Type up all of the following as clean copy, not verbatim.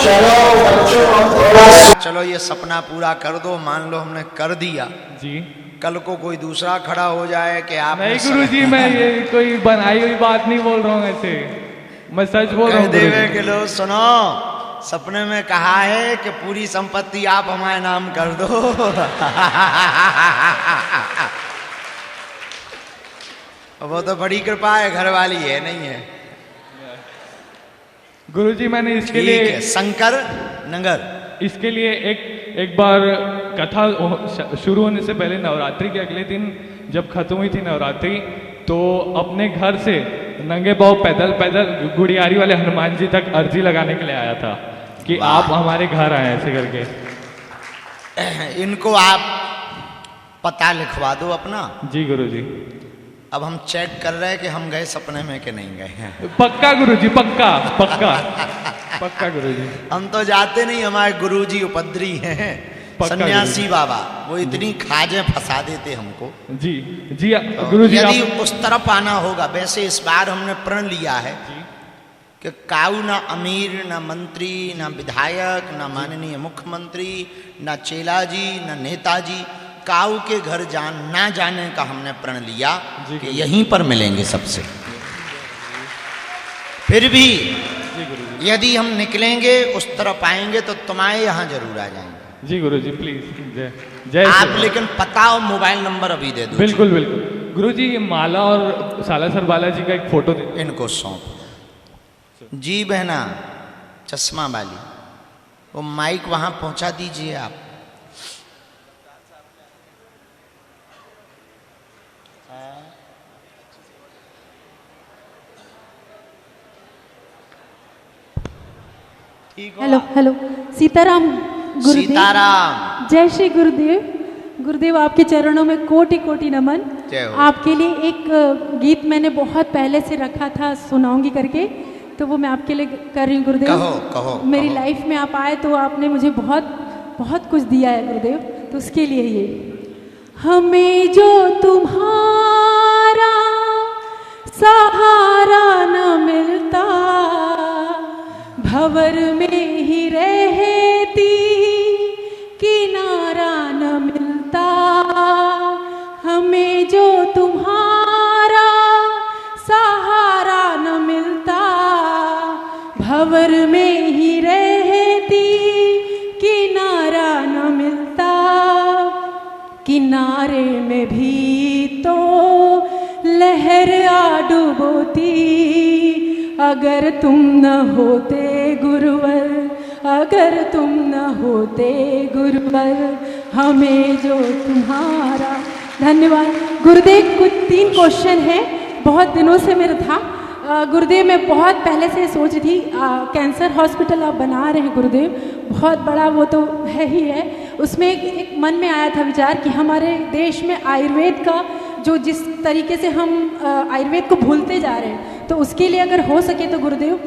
चलो बच्चों थोड़ा चलो ये सपना पूरा कर दो, मान लो हमने कर दिया जी कल को कोई दूसरा खड़ा हो जाए कि आप नहीं गुरुजी, मैं ये कोई बनाई हुई बात नहीं बोल रहा हूँ, ऐसे मैं सच बोल रहा हूँ देवे गुरुजी। के लो सुनो, सपने में कहा है कि पूरी संपत्ति आप हमारे नाम कर दो। वो तो बड़ी कृपा है, घर वाली है नहीं है। गुरुजी मैंने इसके ठीक लिए है, शंकर नगर इसके लिए एक बार कथा शुरू होने से पहले नवरात्रि के अगले दिन जब खत्म हुई थी नवरात्रि, तो अपने घर से नंगे पांव पैदल पैदल गुड़ियारी वाले हनुमान जी तक अर्जी लगाने के लिए आया था कि आप हमारे घर आए, ऐसे करके। इनको आप पता लिखवा दो अपना। जी गुरुजी। अब हम चेक कर रहे हैं कि हम गए सपने में कि नहीं गए हैं। पक्का गुरुजी, पक्का पक्का पक्का गुरुजी। हम तो जाते नहीं, हमारे गुरुजी उपद्री हैं, सन्यासी बाबा, वो इतनी खाजे फंसा देते हमको। जी जी गुरुजी। यदि उस तरफ आना होगा, वैसे इस बार हमने प्रण लिया है कि काऊ ना अमीर, ना मंत्री, ना विधायक, ना माननीय मुख्यमंत्री, ना चेला जी, ना नेताजी, काऊ के घर ना जाने का हमने प्रण लिया कि यहीं पर मिलेंगे सबसे। फिर भी यदि हम निकलेंगे उस तरफ आएंगे तो तुम्हारे यहाँ जरूर आ जाएंगे। जी गुरुजी प्लीज। जय जय आप लेकिन पता और मोबाइल नंबर अभी दे दो। बिल्कुल बिल्कुल गुरुजी। ये माला और सालासर बालाजी का एक फोटो दे इनको सौंप। जी बहना चश्मा वाली, वो माइक वहां पहुंचा दीजिए आप। हेलो हेलो, सीताराम गुरुदेव। सीताराम। जय श्री गुरुदेव। गुरुदेव आपके चरणों में कोटि कोटि नमन। जय हो। आपके लिए एक गीत मैंने बहुत पहले से रखा था, सुनाऊंगी करके, तो वो मैं आपके लिए कर रही हूँ गुरुदेव। कहो कहो। मेरी लाइफ में आप आए तो आपने मुझे बहुत बहुत कुछ दिया है गुरुदेव, तो उसके लिए ये। हमें जो तुम्हारा सहारा न मिलता, भंवर में ही रहती किनारा न मिलता। हमें जो तुम्हारा सहारा न मिलता, भंवर में ही रहती किनारा न मिलता। किनारे में भी तो लहर आ डूबोती, अगर तुम न होते गुरुवर, अगर तुम न होते गुरुवर, हमें जो तुम्हारा। धन्यवाद गुरुदेव। कुछ 3 क्वेश्चन है, बहुत दिनों से मेरा था गुरुदेव। मैं बहुत पहले से सोच रही थी, कैंसर हॉस्पिटल आप बना रहे हैं गुरुदेव, बहुत बड़ा, वो तो है ही है। उसमें एक मन में आया था विचार कि हमारे देश में आयुर्वेद का जो जिस तरीके से हम आयुर्वेद को भूलते जा रहे हैं, तो उसके लिए अगर हो सके तो गुरुदेव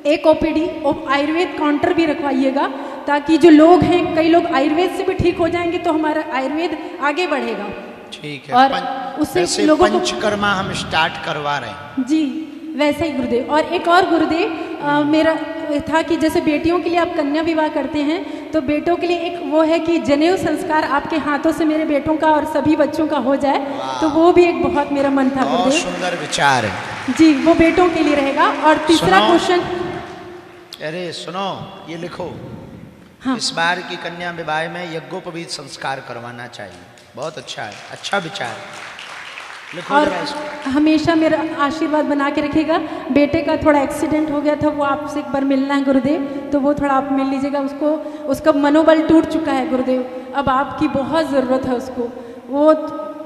एक ओपीडी और आयुर्वेद काउंटर भी रखवाइएगा, ताकि जो लोग हैं, कई लोग आयुर्वेद से भी ठीक हो जाएंगे, तो हमारा आयुर्वेद आगे बढ़ेगा। ठीक है। और उससे लोगों को पंचकर्मा हम स्टार्ट करवा रहे हैं। जी वैसा ही गुरुदेव। और एक और गुरुदेव मेरा था कि जैसे बेटियों के लिए आप कन्या विवाह करते हैं, तो बेटों के लिए एक वो है कि जनेऊ संस्कार आपके हाथों से मेरे बेटों का और सभी बच्चों का हो जाए, तो वो भी एक बहुत मेरा मन था बहुत गुरुदेव। सुंदर विचार है जी, वो बेटों के लिए रहेगा। और तीसरा क्वेश्चन। अरे सुनो, ये लिखो। हाँ। इस बार की कन्या विवाह में यज्ञोपवीत संस्कार करवाना चाहिए। बहुत अच्छा है, अच्छा विचार। लिखो और जरा इसको। हमेशा मेरा आशीर्वाद बना के रखिएगा। बेटे का थोड़ा एक्सीडेंट हो गया था, वो आपसे एक बार मिलना है गुरुदेव, तो वो थोड़ा आप मिल लीजिएगा उसको। उसका मनोबल टूट चुका है गुरुदेव, अब आपकी बहुत ज़रूरत है उसको। वो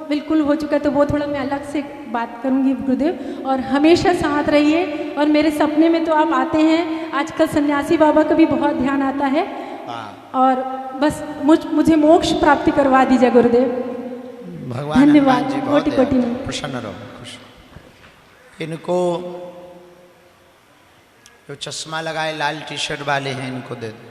बिल्कुल हो चुका है, तो वो थोड़ा मैं अलग से बात करूंगी गुरुदेव। और हमेशा साथ रहिए। और मेरे सपने में तो आप आते हैं, आजकल सन्यासी बाबा का भी बहुत ध्यान आता है। और बस मुझे मोक्ष प्राप्ति करवा दीजिए गुरुदेव। भगवान धन्यवाद। हनुमान जी बहुत कोटि दयालु। प्रसन्न रहो, खुश। इनको जो चश्मा लगाए लाल टी शर्ट वाले हैं, इनको दे दो।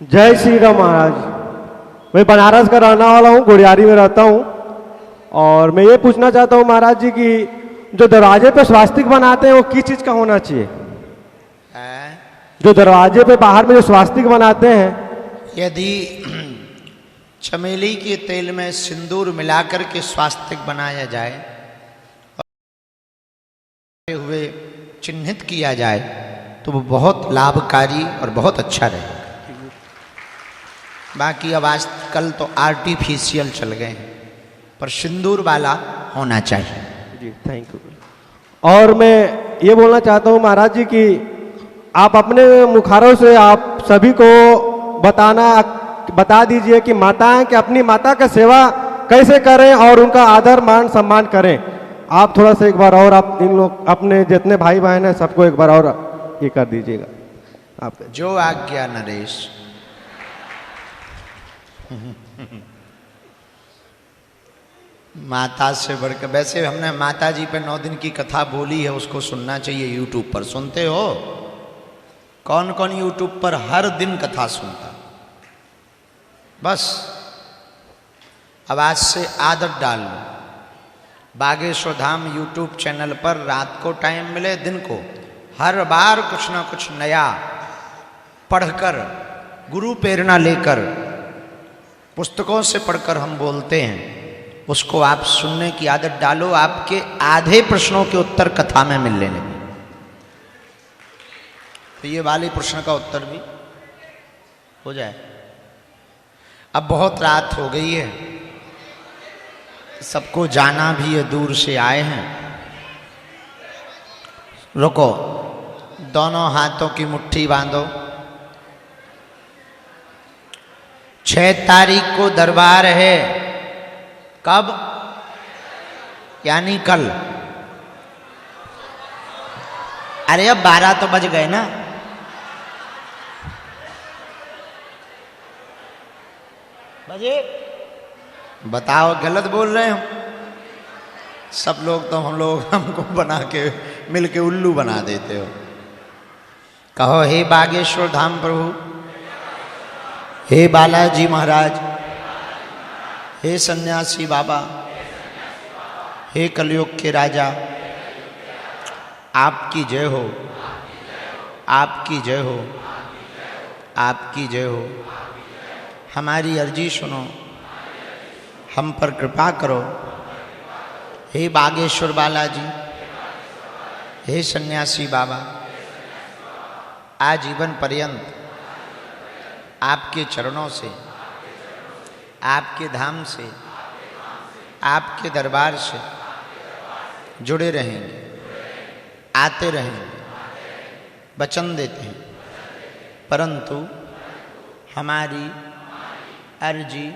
जय श्री राम महाराज। मैं बनारस का रहने वाला हूँ, गुड़ियारी में रहता हूँ। और मैं ये पूछना चाहता हूँ महाराज जी कि जो दरवाजे पे स्वास्तिक बनाते हैं वो किस चीज का होना चाहिए? है? जो दरवाजे पे बाहर में जो स्वास्तिक बनाते हैं, यदि चमेली के तेल में सिंदूर मिलाकर के स्वास्तिक बनाया जाए और हुए चिन्हित किया जाए तो वो बहुत लाभकारी और बहुत अच्छा रहेगा। बाकी अब आजकल तो आर्टिफिशियल चल गए हैं, पर सिंदूर वाला होना चाहिए। जी थैंक यू। और मैं ये बोलना चाहता हूँ महाराज जी कि आप अपने मुखारों से आप सभी को बता दीजिए कि माताएं कि अपनी माता का सेवा कैसे करें और उनका आदर मान सम्मान करें। आप थोड़ा सा एक बार और आप इन लोग अपने जितने भाई बहन हैं सबको एक बार और ये कर दीजिएगा आप। जो आज्ञा नरेश। माता से बढ़कर, वैसे हमने माता जी पे 9 दिन की कथा बोली है, उसको सुनना चाहिए यूट्यूब पर। सुनते हो? कौन कौन यूट्यूब पर हर दिन कथा सुनता? बस अब आज से आदत डाल लो। बागेश्वर धाम यूट्यूब चैनल पर रात को टाइम मिले, दिन को, हर बार कुछ ना कुछ नया पढ़कर, गुरु प्रेरणा लेकर, पुस्तकों से पढ़कर हम बोलते हैं, उसको आप सुनने की आदत डालो। आपके आधे प्रश्नों के उत्तर कथा में मिलने लगे। तो ये वाले प्रश्न का उत्तर भी हो जाए। अब बहुत रात हो गई है, सबको जाना भी है, दूर से आए हैं। रुको, दोनों हाथों की मुट्ठी बांधो। 6 तारीख को दरबार है। कब? यानी कल। अरे अब 12 तो बज गए ना। बजे? बताओ, गलत बोल रहे हो? सब लोग तो हमको बना के मिल के उल्लू बना देते हो। कहो, हे बागेश्वर धाम प्रभु, हे बालाजी महाराज, हे सन्यासी बाबा, हे कलयुग के राजा, आपकी जय हो, आपकी जय हो, आपकी जय हो। हमारी अर्जी सुनो, हम पर कृपा करो। हे बागेश्वर बालाजी, हे सन्यासी बाबा, आजीवन पर्यंत आपके चरणों से, आपके धाम से, आपके दरबार से जुड़े रहेंगे, आते रहेंगे, वचन देते हैं। परंतु हमारी अर्जी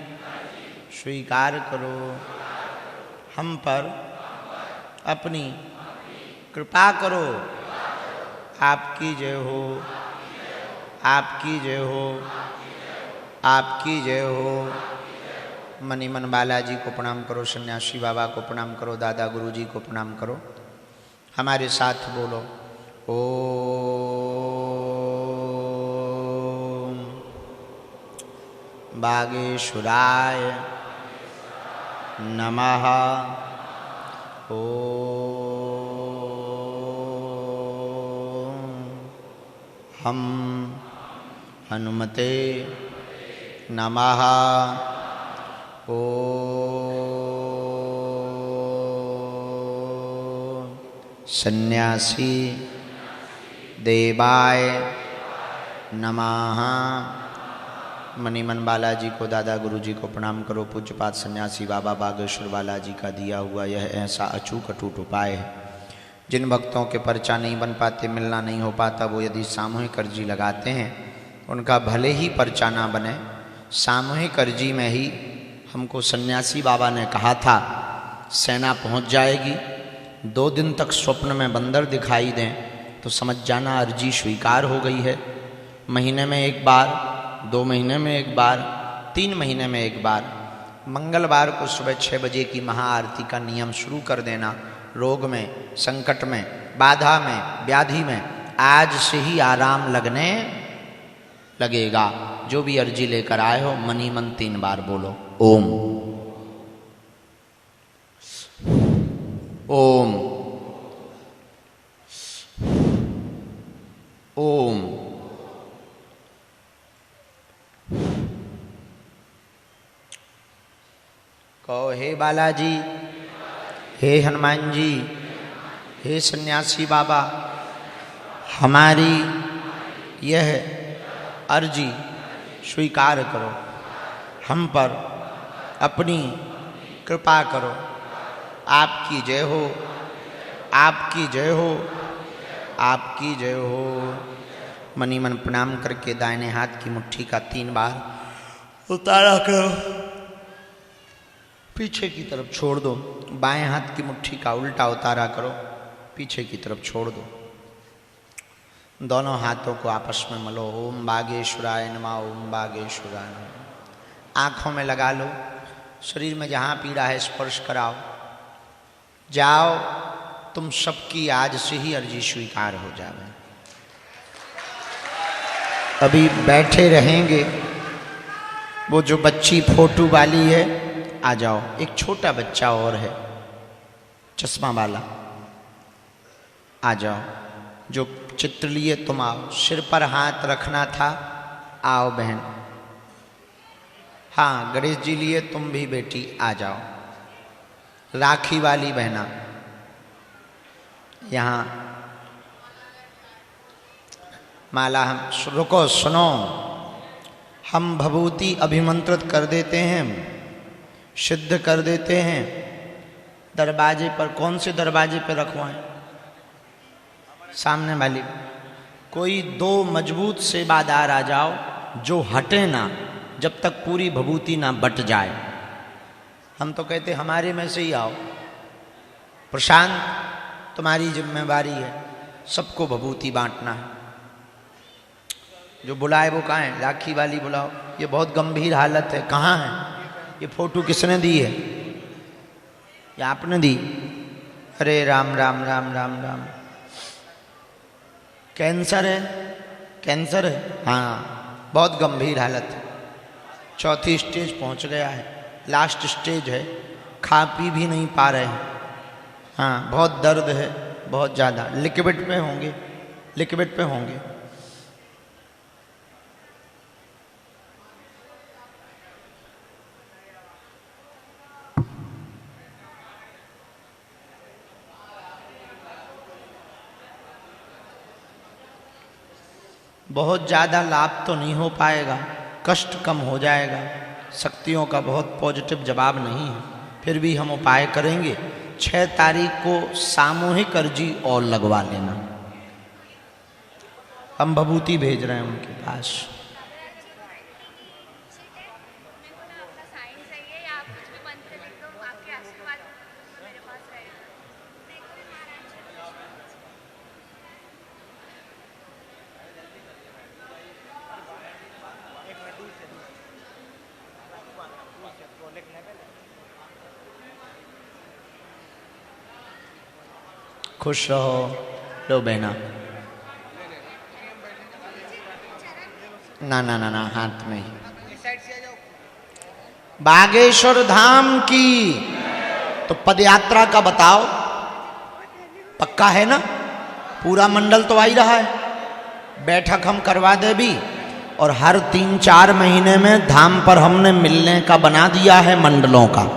स्वीकार करो, हम पर अपनी कृपा करो। आपकी जय हो, आपकी जय हो, आपकी जय हो। मनीमन बालाजी को प्रणाम करो, सन्यासी बाबा को प्रणाम करो, दादा गुरुजी को प्रणाम करो। हमारे साथ बोलो, ओम बागेश्वराय नमः। ओम हम हनुमते नमः। ओम सन्यासी देवाय नमः। मनीमन बालाजी को, दादा गुरुजी को प्रणाम करो। पूज्यपाद सन्यासी बाबा बागेश्वर बालाजी का दिया हुआ यह ऐसा अचूक अटूट उपाय है, जिन भक्तों के पर्चा नहीं बन पाते, मिलना नहीं हो पाता, वो यदि सामूहिक अर्जी लगाते हैं, उनका भले ही पर्चा ना बने, सामूहिक अर्जी में ही हमको सन्यासी बाबा ने कहा था सेना पहुंच जाएगी। 2 दिन तक स्वप्न में बंदर दिखाई दें तो समझ जाना अर्जी स्वीकार हो गई है। महीने में एक बार, 2 महीने में एक बार, 3 महीने में एक बार, मंगलवार को सुबह 6 बजे की महाआरती का नियम शुरू कर देना। रोग में, संकट में, बाधा में, व्याधि में आज से ही आराम लगने लगेगा। जो भी अर्जी लेकर आए हो, मनी मन 3 बार बोलो ओम। ओम हे बालाजी, हे हनुमान जी, हे सन्यासी बाबा, हमारी यह अर्जी स्वीकार करो, हम पर अपनी कृपा करो। आपकी जय हो, आपकी जय हो, आपकी जय हो। मनी मन प्रणाम करके दाहिने हाथ की मुट्ठी का 3 बार उतारा करो, पीछे की तरफ छोड़ दो। बाएं हाथ की मुट्ठी का उल्टा उतारा करो, पीछे की तरफ छोड़ दो। दोनों हाथों को आपस में मलो। ओम बागेश्वराय नमः, ओम बागेश्वराय नमः। आँखों में लगा लो, शरीर में जहाँ पीड़ा है स्पर्श कराओ। जाओ, तुम सबकी आज से ही अर्जी स्वीकार हो जावे। अभी बैठे रहेंगे। वो जो बच्ची फोटो वाली है, आ जाओ। एक छोटा बच्चा और है, चश्मा वाला, आ जाओ। जो चित्र लिए तुम आओ। सिर पर हाथ रखना था, आओ बहन। हाँ, गणेश जी लिए तुम भी बेटी आ जाओ। राखी वाली बहना यहाँ माला। हम रुको, सुनो, हम भभूति अभिमंत्रित कर देते हैं, सिद्ध कर देते हैं। दरवाजे पर, कौन से दरवाजे पर रखवाएं? सामने वाली। कोई 2 मजबूत सेवादार आ जाओ, जो हटे ना जब तक पूरी भभूति ना बट जाए। हम तो कहते हमारे में से ही आओ। प्रशांत, तुम्हारी जिम्मेवारी है, सबको भभूति बांटना है। जो बुलाए वो कहाँ है? राखी वाली बुलाओ। ये बहुत गंभीर हालत है। कहाँ है ये? फोटो किसने दी है? या आपने दी? अरे राम राम राम राम राम। कैंसर है? कैंसर है? हाँ, बहुत गंभीर हालत है। 4थी स्टेज पहुंच गया है, लास्ट स्टेज है। खा पी भी नहीं पा रहे हैं। हाँ, बहुत दर्द है, बहुत ज़्यादा। लिक्विड पे होंगे, लिक्विड पे होंगे। बहुत ज़्यादा लाभ तो नहीं हो पाएगा, कष्ट कम हो जाएगा। शक्तियों का बहुत पॉजिटिव जवाब नहीं है, फिर भी हम उपाय करेंगे। 6 तारीख को सामूहिक अर्जी और लगवा लेना। हम भभूति भेज रहे हैं उनके पास। खुश रहो। लो बहना। ना ना ना ना, हाथ में ही। बागेश्वर धाम की तो पदयात्रा का बताओ, पक्का है ना? पूरा मंडल तो आ ही रहा है। बैठक हम करवा दे भी, और हर 3-4 महीने में धाम पर हमने मिलने का बना दिया है मंडलों का।